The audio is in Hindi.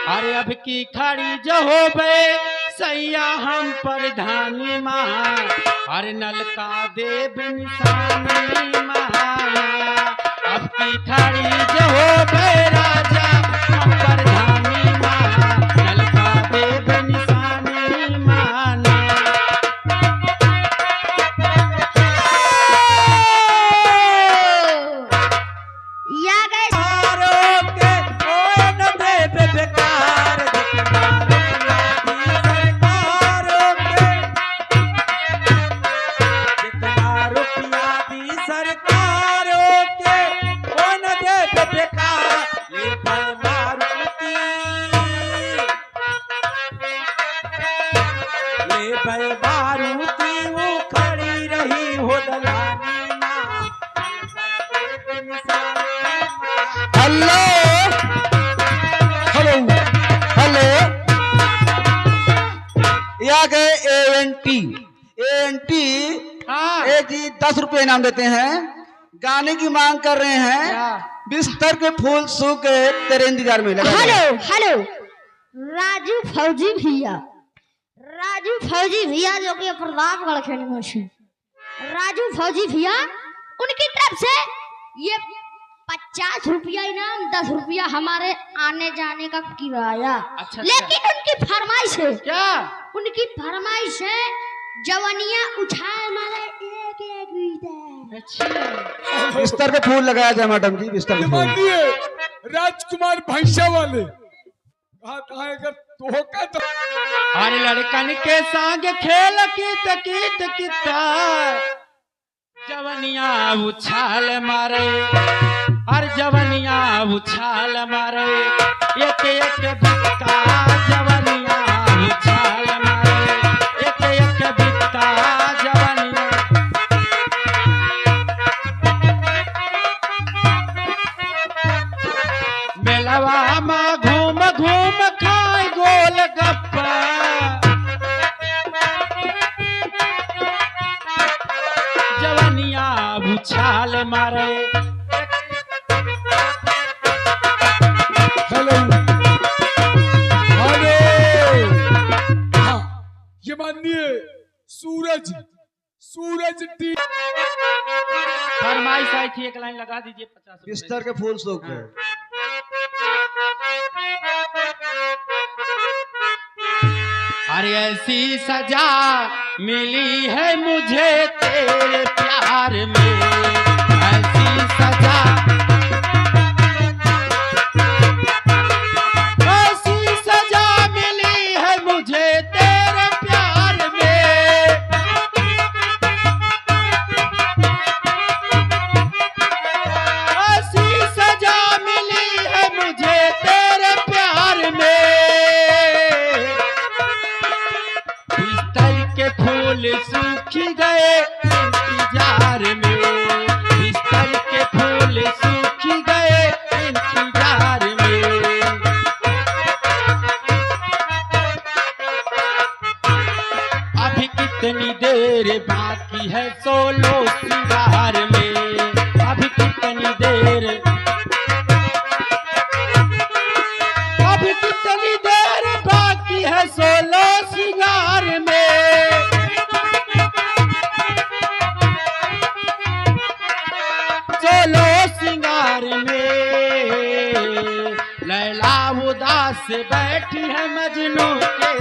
अरे अब की खड़ी जो हो बे सैया हम प्रधानी माँ, अरे नलका देव निशानी माँ। अब की खड़ी जो हो बे राजा हम प्रधानी माँ, नलका देव निशानी माना। जी 10 रुपए इनाम देते हैं। गाने की मांग कर रहे हैं। बिस्तर के फूल सूख गए तेरे इंतजार में। हेलो हेलो राजू फौजी भैया, राजू फौजी भैया जो कि प्रतापगढ़ खेने में है। राजू फौजी भैया उनकी तरफ से ये 50 रुपया इनाम, 10 रुपया हमारे आने जाने का किराया। अच्छा, लेकिन उनकी फरमाइश है क्या? उनकी फरमाइश है जवानियां उठाए मारे एक एक बीते। अच्छा, बिस्तर पे फूल लगाया जाए मैडम जी। बिस्तर पे फूल राजकुमार भैंसा वाले तो अरे लड़कन के संग खेल कीत किता जवनिया उछाल मारे, और जवनिया उछाल मारे, एक एक बित्ता जवनिया उछाल मारे, एक एक बित्ता जवनिया। मेलवा में घूम घूम खाए गोल गप्पा, जवनिया उछाल मारे। हेलो हेलो, हाँ ये मानिए सूरज टी फरमाइश आई थी, एक लाइन लगा दीजिए 50 रुपए। बिस्तर के फूल सूख गए। अरे ऐसी सजा मिली है मुझे तेरे प्यार में, ऐसी सजा, ऐसी सजा मिली है मुझे तेरे प्यार में। ऐसी सजा मिली है मुझे तेरे प्यार में। फूल सूखी गए इंतजार में, बिस्तर के फूल सूखी गए इंतजार में। अभी कितनी देर बाकी है सोलो सिंगार में, अभी कितनी देर, अभी कितनी देर बाकी है सोलो सिंगार में। सोलो सिंगार में लैला उदास बैठी है मजनू के